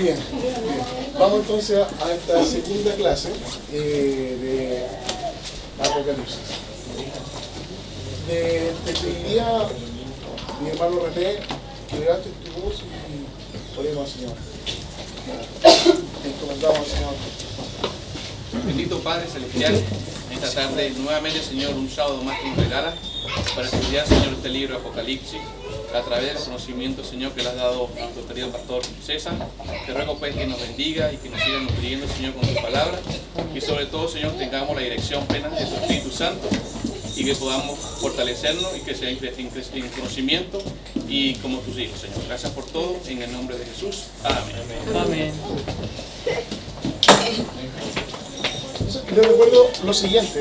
Bien. Vamos entonces a esta segunda clase de Apocalipsis. Te pediría, mi hermano René, que levantes tu voz y oremos al Señor. Encomendamos al Señor. Bendito Padre Celestial, esta tarde nuevamente, Señor, un sábado más que nos regala para estudiar, Señor, este libro de Apocalipsis a través del conocimiento, Señor, que le has dado a nuestro querido pastor César. Te ruego, pues, que nos bendiga y que nos siga nutriendo, Señor, con tu palabra, y sobre todo, Señor, tengamos la dirección plena de tu Espíritu Santo y que podamos fortalecernos y que sea en conocimiento y como tus hijos, Señor. Gracias por todo, en el nombre de Jesús. Amén. Amén. Les recuerdo lo siguiente,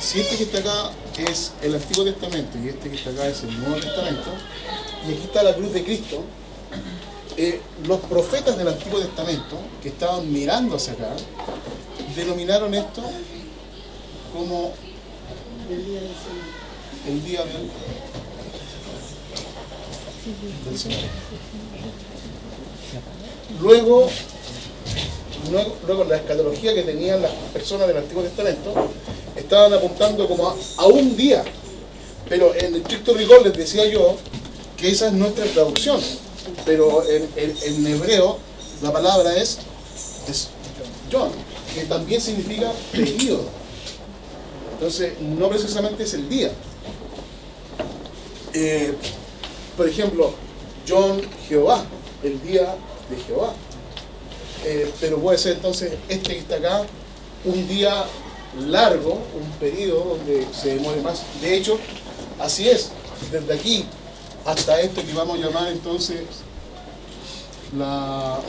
Si este que está acá es el Antiguo Testamento y este que está acá es el Nuevo Testamento, y aquí está la cruz de Cristo, los profetas del Antiguo Testamento que estaban mirando hacia acá denominaron esto como el día del Señor. Luego la escatología que tenían las personas del Antiguo Testamento estaban apuntando como a un día, pero en estricto rigor les decía yo que esa es nuestra traducción, pero en hebreo la palabra es Yom, que también significa periodo. Entonces no precisamente es el día. Por ejemplo, Yom Jehová, el día de Jehová. Pero puede ser entonces este que está acá un día largo, un periodo donde se demore más. De hecho, así es, desde aquí hasta esto que vamos a llamar entonces la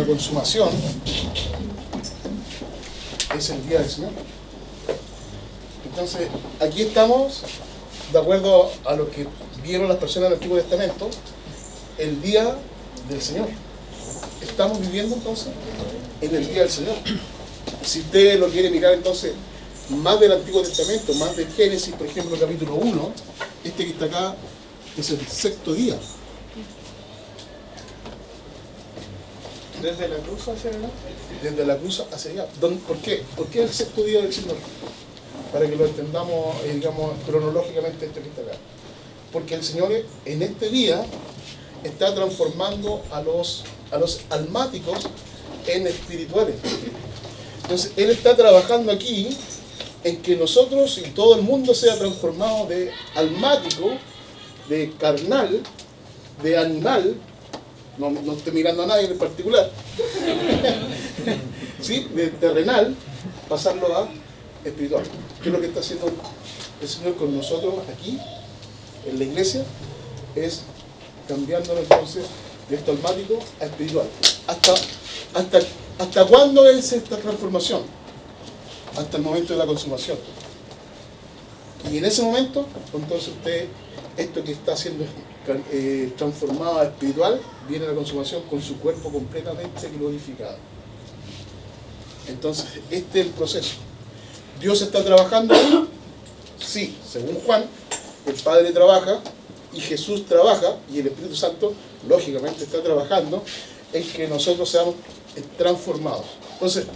consumación, es el día del Señor. Entonces, aquí estamos, de acuerdo a lo que vieron las personas del Antiguo Testamento, el día del Señor. Estamos viviendo entonces en el día del Señor. Si usted lo quiere mirar entonces más del Antiguo Testamento, más del Génesis, por ejemplo, capítulo 1, este que está acá es el sexto día. ¿Desde la cruz hacia allá? Desde la cruz hacia allá. ¿Por qué? ¿Por qué el sexto día del Señor? Para que lo entendamos, digamos, cronológicamente este que está acá. Porque el Señor en este día está transformando a los almáticos en espirituales. Entonces, Él está trabajando aquí en que nosotros y todo el mundo sea transformado de almático, de carnal, de animal. No estoy mirando a nadie en particular, ¿sí? De terrenal, pasarlo a espiritual. ¿Qué es lo que está haciendo el Señor con nosotros aquí, en la iglesia? Es cambiándolo entonces de esto almático a espiritual. ¿Hasta cuándo es esta transformación? Hasta el momento de la consumación. Y en ese momento, entonces usted, esto que está haciendo transformado a espiritual, viene la consumación con su cuerpo completamente glorificado. Entonces, este es el proceso. ¿Dios está trabajando ahí? Sí, según Juan, el Padre trabaja, y Jesús trabaja, y el Espíritu Santo, lógicamente, está trabajando en que nosotros seamos transformados. Entonces,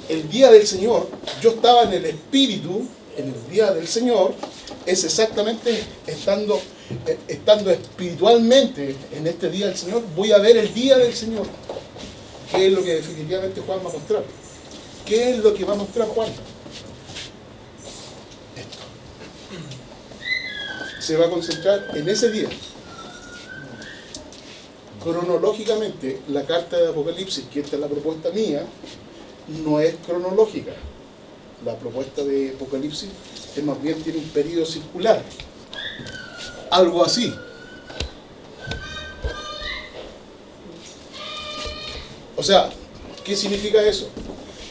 el día del Señor, yo estaba en el Espíritu, en el día del Señor, es exactamente estando espiritualmente en este día del Señor, voy a ver el día del Señor. ¿Qué es lo que definitivamente Juan va a mostrar? ¿Qué es lo que va a mostrar Juan? Esto. Se va a concentrar en ese día. Cronológicamente, la carta de Apocalipsis, que esta es la propuesta mía, no es cronológica. La propuesta de Apocalipsis es más bien, tiene un periodo circular. Algo así. O sea, ¿qué significa eso?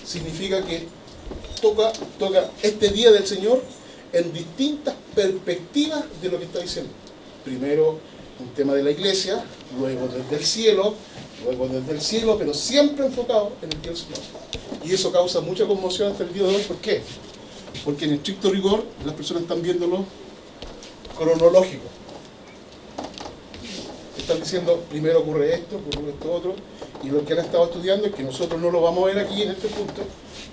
Significa que toca este día del Señor en distintas perspectivas de lo que está diciendo. Primero, un tema de la iglesia, luego desde el cielo, pero siempre enfocado en el día del Señor. Y eso causa mucha conmoción hasta el día de hoy. ¿Por qué? Porque en estricto rigor las personas están viéndolo cronológico. Están diciendo, primero ocurre esto otro, y lo que han estado estudiando es que nosotros no lo vamos a ver aquí en este punto,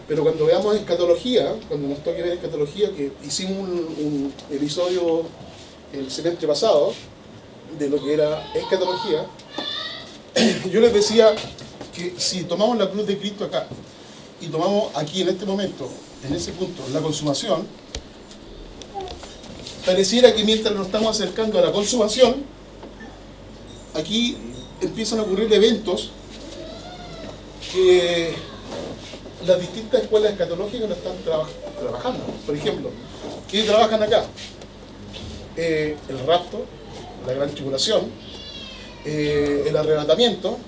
pero cuando veamos escatología, cuando nos toque ver escatología, que hicimos un episodio el semestre pasado de lo que era escatología, yo les decía que si tomamos la cruz de Cristo acá y tomamos aquí en este momento, en ese punto, la consumación, pareciera que mientras nos estamos acercando a la consumación, aquí empiezan a ocurrir eventos que las distintas escuelas escatológicas no están trabajando. Por ejemplo, ¿qué trabajan acá? El rapto, la gran tribulación, el arrebatamiento,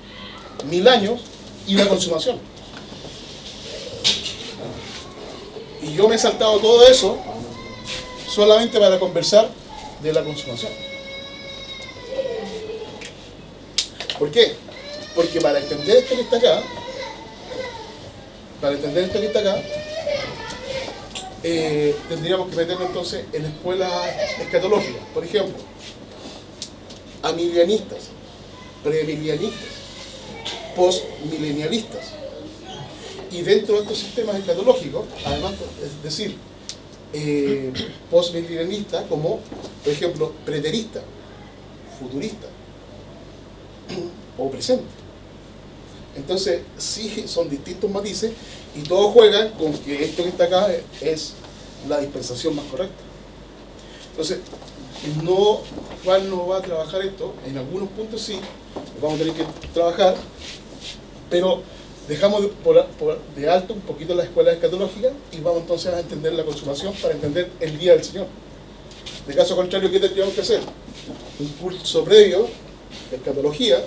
1000 años y la consumación. Y yo me he saltado todo eso solamente para conversar de la consumación. ¿Por qué? Porque para entender esto que está acá, tendríamos que meternos entonces en escuelas escatológicas. Por ejemplo, amilianistas, premilenialistas, postmilenialistas. Y dentro de estos sistemas escatológicos, además, es decir, postmilenialista como, por ejemplo, preterista, futurista o presente. Entonces, sí, son distintos matices y todos juegan con que esto que está acá es la dispensación más correcta. Entonces, Juan no va a trabajar esto, en algunos puntos sí, vamos a tener que trabajar, pero dejamos de alto un poquito la escuela escatológica y vamos entonces a entender la consumación para entender el día del Señor. De caso contrario, ¿qué tendríamos que hacer? Un curso previo de escatología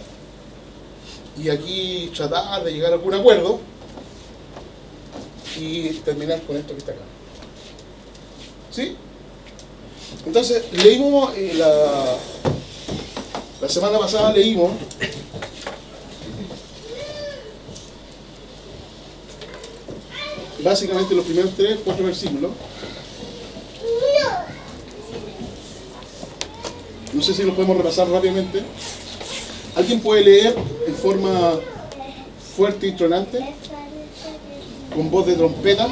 y aquí tratar de llegar a algún acuerdo y terminar con esto que está acá. ¿Sí? Entonces, leímos la semana pasada leímos básicamente los primeros 4 versículos. No sé si los podemos repasar rápidamente. ¿Alguien puede leer en forma fuerte y tronante? Con voz de trompeta.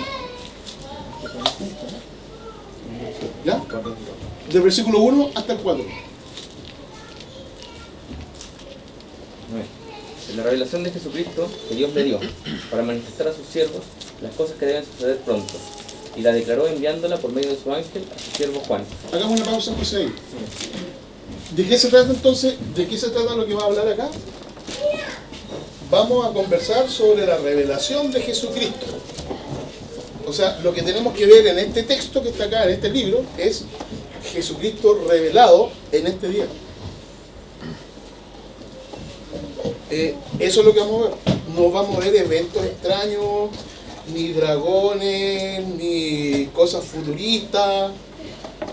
¿Ya? Del versículo 1 hasta el 4. En la revelación de Jesucristo que Dios le dio para manifestar a sus siervos las cosas que deben suceder pronto, y la declaró enviándola por medio de su ángel a su siervo Juan. Hagamos una pausa entonces ahí. ¿De qué se trata entonces? ¿De qué se trata lo que va a hablar acá? Vamos a conversar sobre la revelación de Jesucristo. O sea, lo que tenemos que ver en este texto que está acá, en este libro, es Jesucristo revelado en este día. Eso es lo que vamos a ver. No vamos a ver eventos extraños, ni dragones, ni cosas futuristas.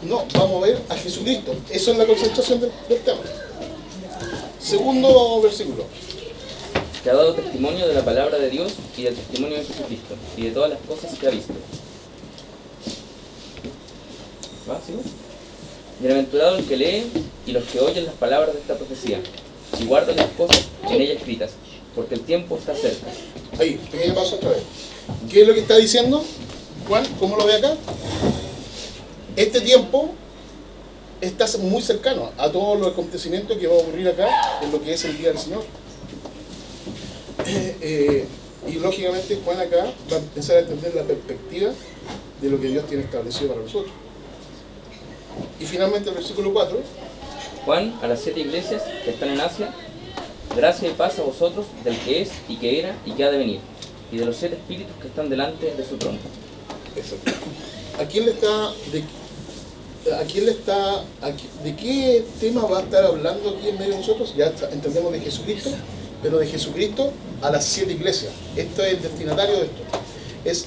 No, vamos a ver a Jesucristo. Eso es la concentración del tema. Segundo versículo. Que ha dado testimonio de la palabra de Dios y del testimonio de Jesucristo y de todas las cosas que ha visto. ¿Va? ¿Sigo? Bienaventurado el que lee y los que oyen las palabras de esta profecía y guardan las cosas en ella escritas, porque el tiempo está cerca. Ahí, pequeño paso otra vez. ¿Qué es lo que está diciendo Juan? ¿Cómo lo ve acá? Este tiempo está muy cercano a todos los acontecimientos que va a ocurrir acá en lo que es el día del Señor. Y lógicamente Juan acá va a empezar a entender la perspectiva de lo que Dios tiene establecido para nosotros. Y finalmente el versículo 4. Juan, a las 7 iglesias que están en Asia, gracia y paz a vosotros del que es y que era y que ha de venir, y de los 7 espíritus que están delante de su trono. Exacto. ¿De qué tema va a estar hablando aquí en medio de nosotros? Ya entendemos de Jesucristo, pero de Jesucristo a las 7 iglesias. Esto es el destinatario de esto.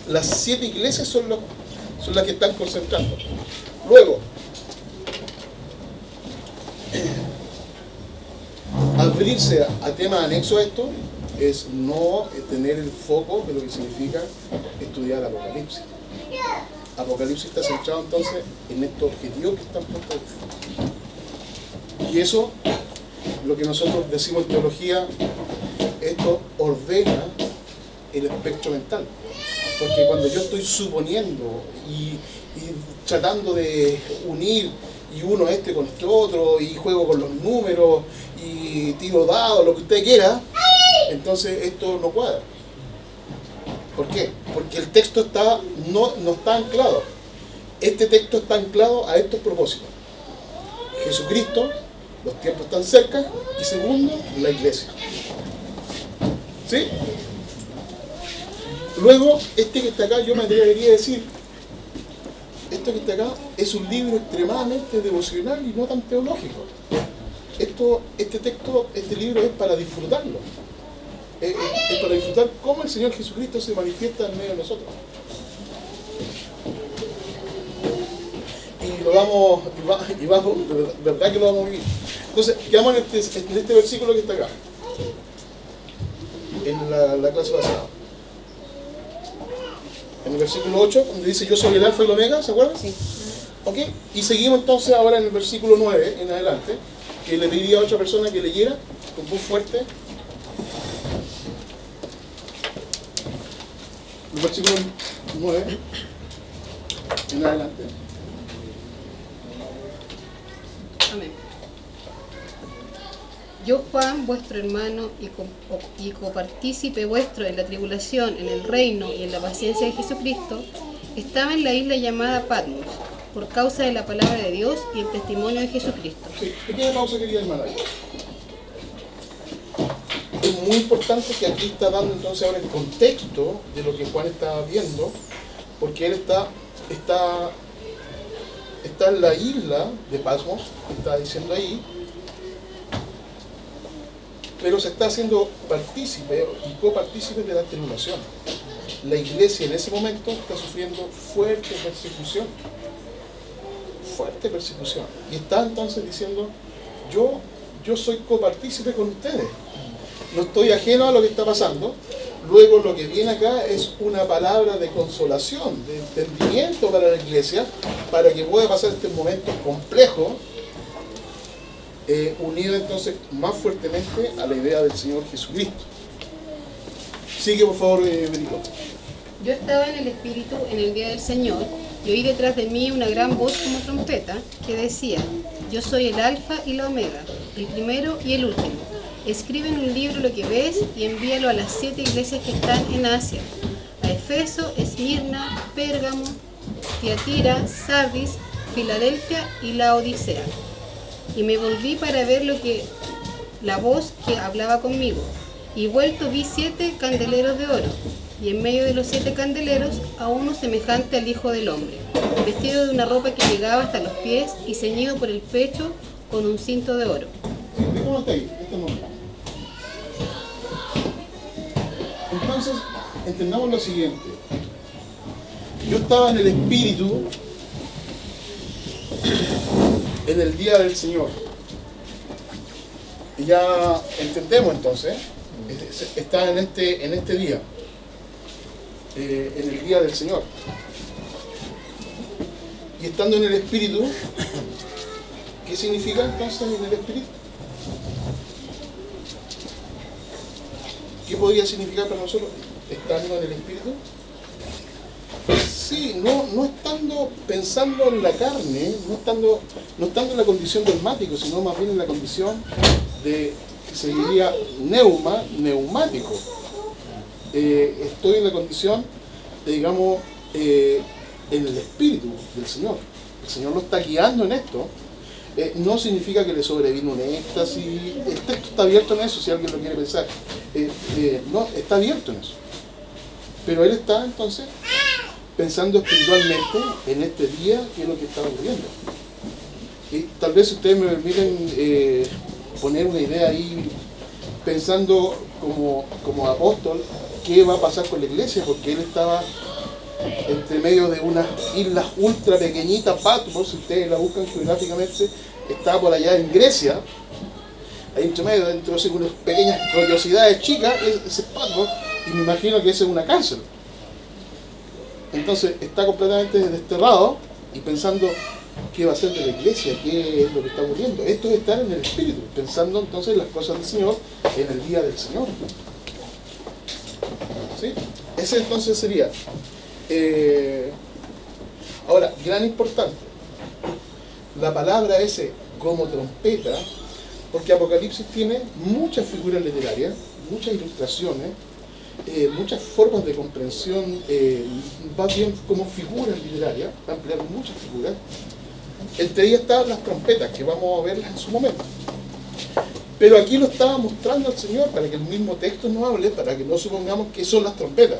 Las 7 iglesias son las que están concentrando. Luego, referirse a temas anexos a esto es no tener el foco de lo que significa estudiar Apocalipsis. Apocalipsis está centrado entonces en estos objetivos que están puestos ahí. Y eso, lo que nosotros decimos en teología, esto ordena el espectro mental. Porque cuando yo estoy suponiendo y tratando de unir y uno este con este otro y juego con los números y tiro dados, lo que usted quiera, entonces esto no cuadra. ¿Por qué? Porque el texto no está anclado. Este texto está anclado a estos propósitos. Jesucristo, los tiempos están cerca, y segundo, la iglesia. ¿Sí? Luego, este que está acá, yo me atrevería a decir, esto que está acá es un libro extremadamente devocional y no tan teológico. Este libro es para disfrutarlo. Es para disfrutar cómo el Señor Jesucristo se manifiesta en medio de nosotros. Y lo vamos, de verdad que lo vamos a vivir. Entonces, quedamos en este versículo que está acá, en la clase pasada. En el versículo 8, donde dice yo soy el alfa y el omega, ¿se acuerdan? Sí. ¿Ok? Y seguimos entonces ahora en el versículo 9 en adelante, que le pediría a otra persona que leyera con voz fuerte. El versículo 9 en adelante. Amén. Yo, Juan, vuestro hermano y copartícipe vuestro en la tribulación, en el reino y en la paciencia de Jesucristo, estaba en la isla llamada Patmos, por causa de la palabra de Dios y el testimonio de Jesucristo. Sí, pequeña pausa, querida hermana. Es muy importante que aquí está dando entonces ahora el contexto de lo que Juan está viendo, porque él está en la isla de Patmos, está diciendo ahí, pero se está haciendo partícipe y copartícipe de la tribulación. La iglesia en ese momento está sufriendo fuerte persecución. Y está entonces diciendo, yo soy copartícipe con ustedes. No estoy ajeno a lo que está pasando. Luego lo que viene acá es una palabra de consolación, de entendimiento para la iglesia, para que pueda pasar este momento complejo, unido entonces más fuertemente a la idea del Señor Jesucristo. Sigue por favor, Benito. Yo estaba en el Espíritu en el día del Señor y oí detrás de mí una gran voz como trompeta que decía, yo soy el Alfa y la Omega, el primero y el último. Escribe en un libro lo que ves y envíalo a las 7 iglesias que están en Asia, a Efeso, Esmirna, Pérgamo, Tiatira, Sardis, Filadelfia y Laodicea. Y me volví para ver la voz que hablaba conmigo, y vuelto vi 7 candeleros de oro, y en medio de los 7 candeleros a uno semejante al Hijo del Hombre, vestido de una ropa que llegaba hasta los pies y ceñido por el pecho con un cinto de oro. ¿Cómo está ahí? Entonces, entendamos lo siguiente. Yo estaba en el Espíritu en el día del Señor. Y ya entendemos entonces, está en este día, en el día del Señor. Y estando en el Espíritu, ¿qué significa entonces en el Espíritu? ¿Qué podría significar para nosotros estando en el Espíritu? Sí, no estando pensando en la carne, no estando en la condición dogmático, sino más bien en la condición de, que se diría neumático. Estoy en la condición de, digamos, en el Espíritu del Señor. El Señor lo está guiando en esto. No significa que le sobrevino un éxtasis. El texto está abierto en eso, si alguien lo quiere pensar. No, está abierto en eso. Pero él está entonces pensando espiritualmente en este día, que es lo que está ocurriendo. Y tal vez ustedes me permiten poner una idea ahí, pensando como apóstol, qué va a pasar con la iglesia, porque él estaba entre medio de unas islas ultra pequeñitas. Patmos, si ustedes la buscan geográficamente, está por allá en Grecia, ahí entre medio, dentro de unas pequeñas curiosidades chicas, ese espacio, y me imagino que esa es una cárcel. Entonces está completamente desterrado y pensando qué va a hacer de la iglesia, qué es lo que está ocurriendo. Esto es estar en el Espíritu, pensando entonces en las cosas del Señor en el día del Señor. ¿Sí? Ese entonces sería. Ahora, gran importante, la palabra ese como trompeta, porque Apocalipsis tiene muchas figuras literarias, muchas ilustraciones, muchas formas de comprensión, va bien como figuras literarias, va a emplear muchas figuras. Entre ellas están las trompetas, que vamos a verlas en su momento. Pero aquí lo estaba mostrando al Señor para que el mismo texto nos hable, para que no supongamos que son las trompetas.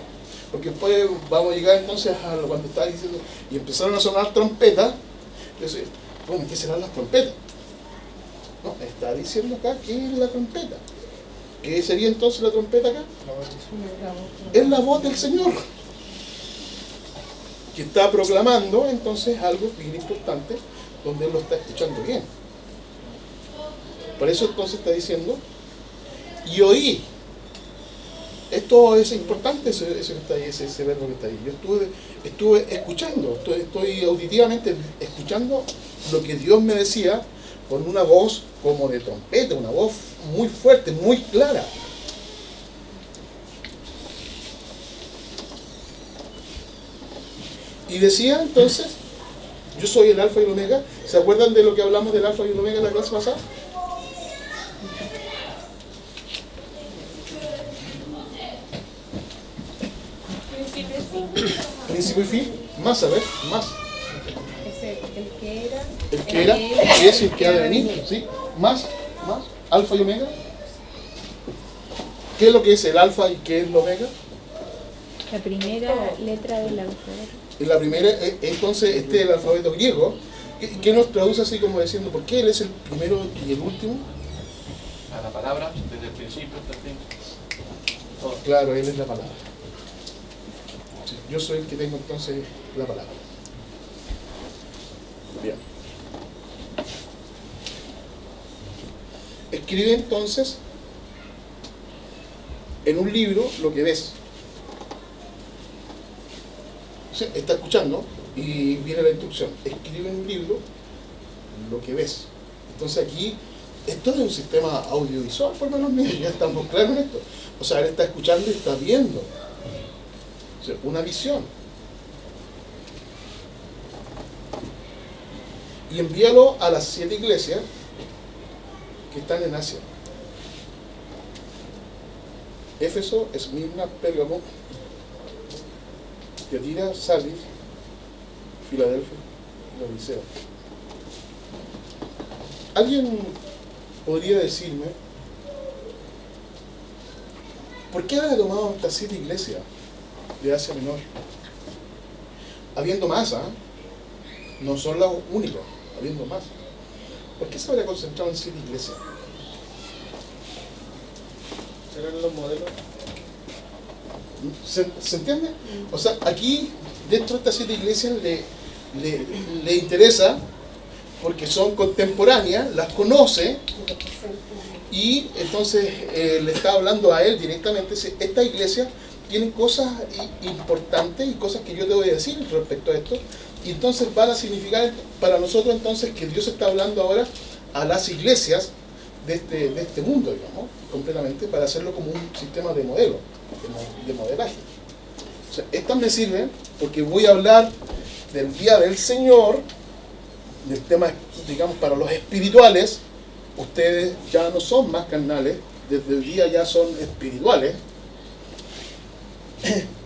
Porque después vamos a llegar entonces a cuando está diciendo, y empezaron a sonar trompetas, entonces, bueno, ¿qué serán las trompetas? No, está diciendo acá qué es la trompeta. ¿Qué sería entonces la trompeta acá? Es la voz del Señor, que está proclamando entonces algo bien importante, donde él lo está escuchando bien. Por eso entonces está diciendo, y oí. Esto es importante, ese verbo que está ahí. Yo estuve escuchando, estoy auditivamente escuchando lo que Dios me decía con una voz como de trompeta, una voz muy fuerte, muy clara. Y decía entonces, yo soy el alfa y el omega. ¿Se acuerdan de lo que hablamos del alfa y el omega en la clase pasada? Principio y fin, más, a ver, más. El que era, El que era, el que es y el que ha de venir, ¿sí? Más, alfa y omega. ¿Qué es lo que es el alfa y qué es el omega? La primera letra del alfabeto. En la primera, entonces, este es el alfabeto griego, que nos traduce así como diciendo, ¿por qué él es el primero y el último? A la palabra, desde el principio hasta el fin. Todo. Claro, él es la palabra. Sí, yo soy el que tengo entonces la palabra. Bien. Escribe entonces en un libro lo que ves. ¿Sí? Está escuchando y viene la instrucción. Escribe en un libro lo que ves. Entonces aquí, esto es un sistema audiovisual, por menos mío, ya estamos claros en esto. O sea, él está escuchando y está viendo. O sea, una visión. Y envíalo a las 7 iglesias que están en Asia. Éfeso, Esmirna, Pérgamo, Tiatira, Sardis, Filadelfia, Laodicea. ¿Alguien podría decirme por qué había tomado estas 7 iglesias de Asia Menor? Habiendo más, no son las únicas, habiendo más. ¿Por qué se habría concentrado en 7 iglesias? ¿Serán los modelos? ¿Se entiende? O sea, aquí, dentro de estas 7 iglesias, le interesa, porque son contemporáneas, las conoce, y entonces le está hablando a él directamente. Esta iglesia tiene cosas importantes y cosas que yo te voy a decir respecto a esto, y entonces van a significar para nosotros entonces que Dios está hablando ahora a las iglesias de este mundo, digamos, completamente, para hacerlo como un sistema de modelo, de modelaje. O sea, estas me sirven porque voy a hablar del día del Señor, del tema, digamos, para los espirituales. Ustedes ya no son más carnales, desde el día ya son espirituales.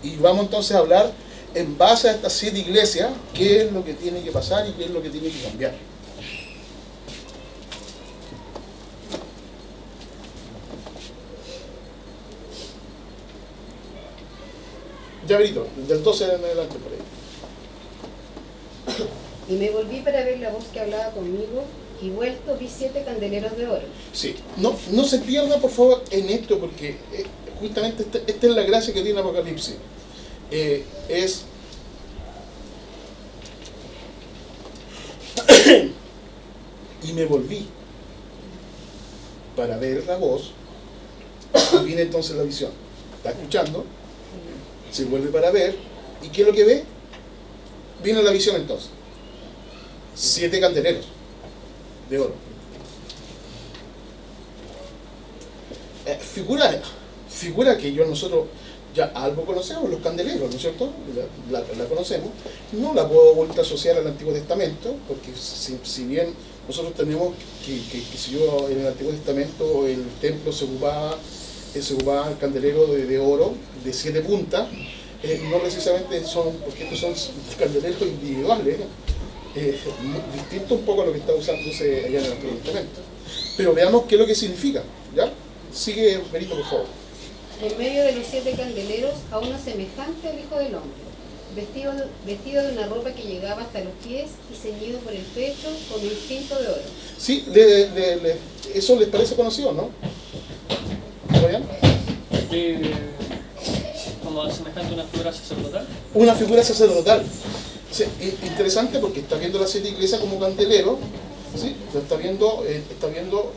Y vamos entonces a hablar en base a estas 7 iglesias, qué es lo que tiene que pasar y qué es lo que tiene que cambiar. Ya verito, del 12 en adelante por ahí. Y me volví para ver la voz que hablaba conmigo, y vuelto vi 7 candeleros de oro. Sí, no se pierda por favor en esto, porque justamente esta es la gracia que tiene Apocalipsis. Es y me volví. para ver la voz, y viene entonces la visión. Está escuchando, se vuelve para ver, ¿y qué es lo que ve? Viene la visión entonces. 7 candeleros de oro. Figura que nosotros ya algo conocemos, los candeleros, ¿no es cierto? La conocemos. No la puedo volver a asociar al Antiguo Testamento, porque si bien nosotros tenemos que si yo en el Antiguo Testamento el templo se ocupaba el candelero de oro de 7 puntas, no precisamente son, porque estos son candeleros individuales, distinto un poco a lo que está usándose allá en el Antiguo Testamento. Pero veamos qué es lo que significa, ¿ya? Sigue, Benito, por favor. En medio de los 7 candeleros, a uno semejante al Hijo del Hombre, vestido de una ropa que llegaba hasta los pies y ceñido por el pecho con un cinto de oro. Sí, eso les parece conocido, ¿no? ¿Fabián? Como semejante a una figura sacerdotal. Una figura sacerdotal. Sí, interesante porque está viendo las 7 iglesias como candelero, ¿sí? Está viendo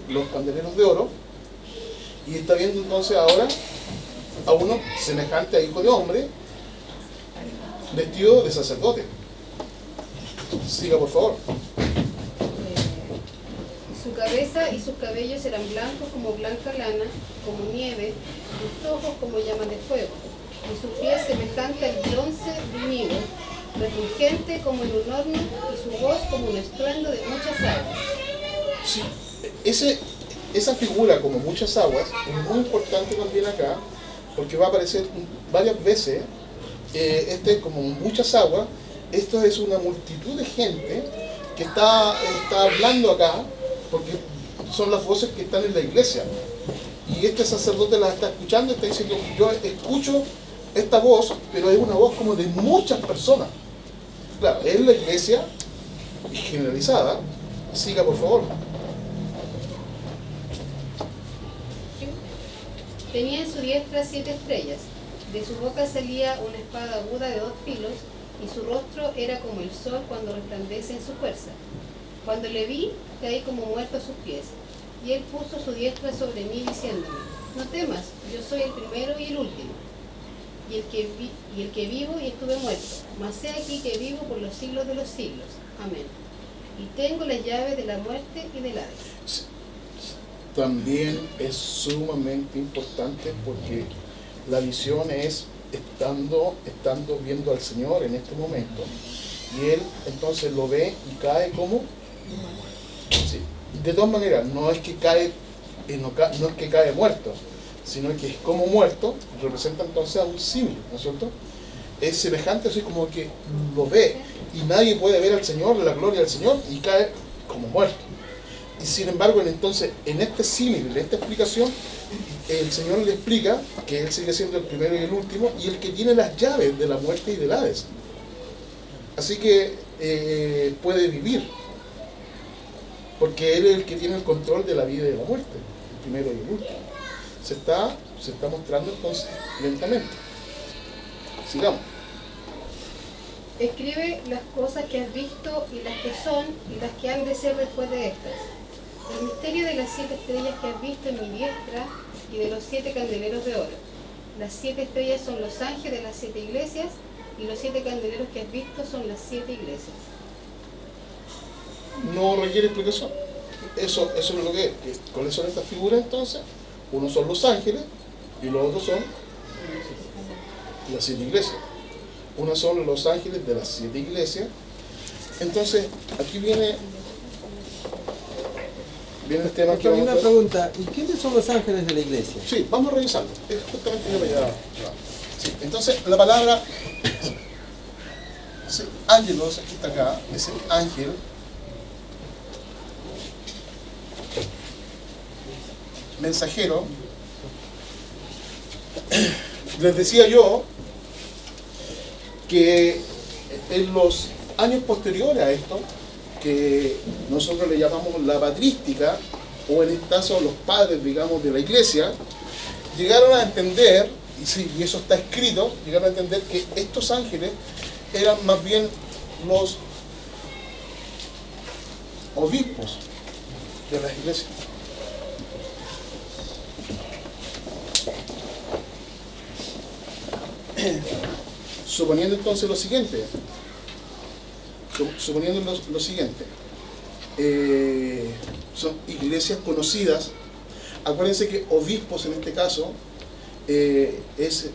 los candeleros de oro, y está viendo entonces ahora a uno semejante a Hijo de Hombre, vestido de sacerdote. Siga, por favor. Su cabeza y sus cabellos eran blancos como blanca lana, como nieve, sus ojos como llamas de fuego, y sus pies semejante al bronce bruñido, refulgente como en un horno, y su voz como un estruendo de muchas aguas. Sí, esa figura como muchas aguas es muy importante también acá, porque va a aparecer varias veces. Como muchas aguas, esto es una multitud de gente que está hablando acá, porque son las voces que están en la iglesia, y este sacerdote las está escuchando y está diciendo: yo escucho esta voz, pero es una voz como de muchas personas. Claro, es la iglesia generalizada. Siga, por favor. Tenía en su diestra 7 estrellas, de su boca salía una espada aguda de 2 filos, y su rostro era como el sol cuando resplandece en su fuerza. Cuando le vi, caí como muerto a sus pies, y él puso su diestra sobre mí diciéndome: no temas, yo soy el primero y el último, y el que vivo y estuve muerto, mas he aquí que vivo por los siglos de los siglos. Amén. Y tengo las llaves de la muerte y del Hades. También es sumamente importante porque la visión es estando viendo al Señor en este momento, y él entonces lo ve y cae como, sí. De todas maneras, no es que cae muerto, sino que es como muerto, representa entonces a un símil, ¿no es cierto? Es semejante, así como que lo ve, y nadie puede ver al Señor, la gloria del Señor, y cae como muerto. Y sin embargo, entonces, en este símil, en esta explicación, el Señor le explica que Él sigue siendo el primero y el último, y el que tiene las llaves de la muerte y del Hades. Así que puede vivir, porque Él es el que tiene el control de la vida y de la muerte, el primero y el último. Se está mostrando entonces lentamente. Sigamos. Escribe las cosas que has visto y las que son y las que han de ser después de estas. El misterio de las 7 estrellas que has visto en mi diestra y de los 7 candeleros de oro. Las 7 estrellas son los ángeles de las 7 iglesias, y los 7 candeleros que has visto son las 7 iglesias. No requiere explicación. Eso es lo que es. ¿Cuáles son estas figuras entonces? Uno son los ángeles y los otros son las 7 iglesias. Una son los ángeles de las 7 iglesias. Entonces, aquí viene el tema que Hay vamos una a... pregunta: ¿y quiénes son los ángeles de la iglesia? Sí, vamos a revisarlo. Es justamente yo me llevaba. Sí, entonces, la palabra sí, ángelos, aquí está acá, es el ángel. Mensajero. Les decía yo que en los años posteriores a esto, que nosotros le llamamos la patrística, o en este caso los padres, digamos, de la iglesia, llegaron a entender, y sí, y eso está escrito, llegaron a entender que estos ángeles eran más bien los obispos de las iglesias. suponiendo entonces lo siguiente, son iglesias conocidas. Acuérdense que obispos en este caso es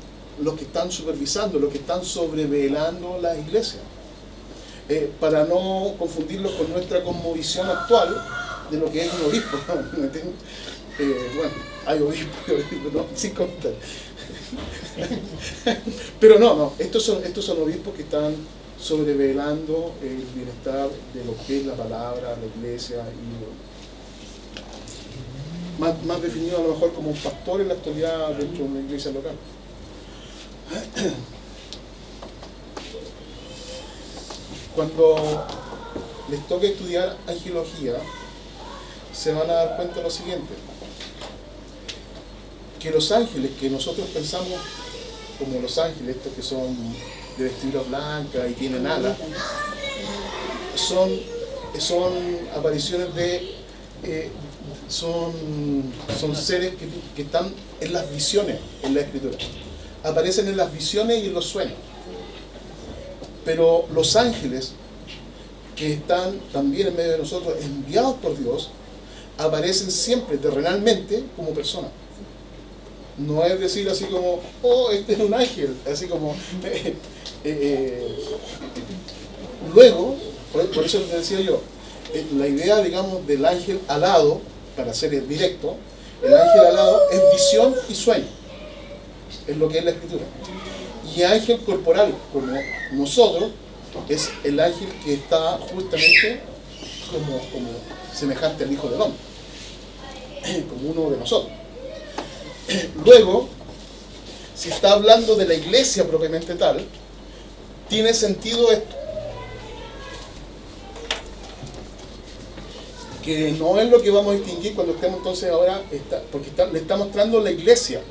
los que están supervisando, los que están sobrevelando las iglesias, para no confundirlos con nuestra cosmovisión actual de lo que es un obispo. ¿Me entienden? Bueno, hay obispos, ¿no? Sin contar. Pero no, estos son obispos que están sobrevelando el bienestar de lo que es la palabra, la iglesia, y más definido a lo mejor como un pastor en la actualidad dentro de una iglesia local. Cuando les toque estudiar angelología, se van a dar cuenta de lo siguiente: que los ángeles que nosotros pensamos como los ángeles, estos que son de vestidura blanca y tienen alas, son apariciones son seres que están en las visiones en la escritura, aparecen en las visiones y en los sueños. Pero los ángeles que están también en medio de nosotros, enviados por Dios, aparecen siempre terrenalmente como personas. No es decir así como, oh, este es un ángel, así como luego, por eso les decía yo, la idea, digamos, del ángel alado, para ser directo, el ángel alado es visión y sueño, es lo que es la escritura. Y ángel corporal, como nosotros, es el ángel que está justamente como semejante al Hijo del Hombre, como uno de nosotros. Luego, si está hablando de la iglesia propiamente tal, tiene sentido esto, que no es lo que vamos a distinguir cuando estemos entonces ahora, porque le está mostrando la iglesia,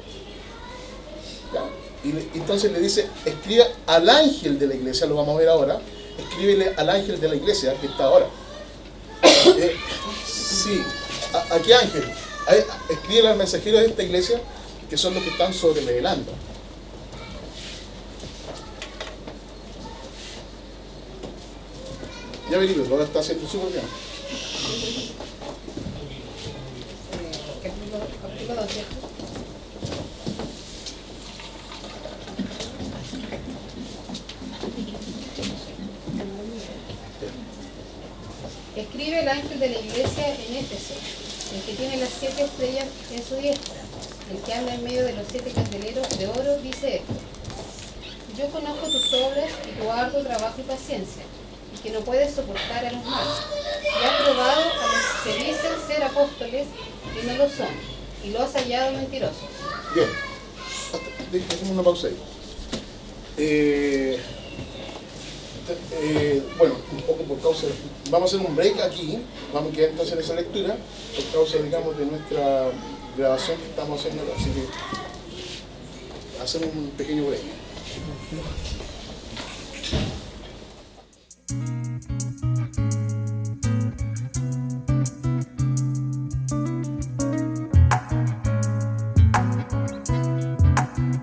¿ya? Y entonces le dice, escribe al ángel de la iglesia, lo vamos a ver ahora, escríbele al ángel de la iglesia que está ahora. Sí, ¿a qué ángel? Escríbele al mensajero de esta iglesia, que son los que están sobrevelando. Ya venimos, lo está haciendo súper bien. Capítulo 2. Escribe el ángel de la iglesia en Éfeso, el que tiene las 7 estrellas en su diestra, el que anda en medio de los 7 candeleros de oro, dice esto: yo conozco tus obras y tu arduo trabajo y paciencia, y que no puedes soportar a los malos, y has probado a los que dicen ser apóstoles y no lo son, y lo has hallado mentirosos. Bien, dejemos una pausa ahí. Bueno, un poco por causa, vamos a hacer un break aquí, vamos a quedar entonces en esa lectura, por causa, digamos, de nuestra grabación que estamos haciendo ahora, así que hacemos un pequeño break.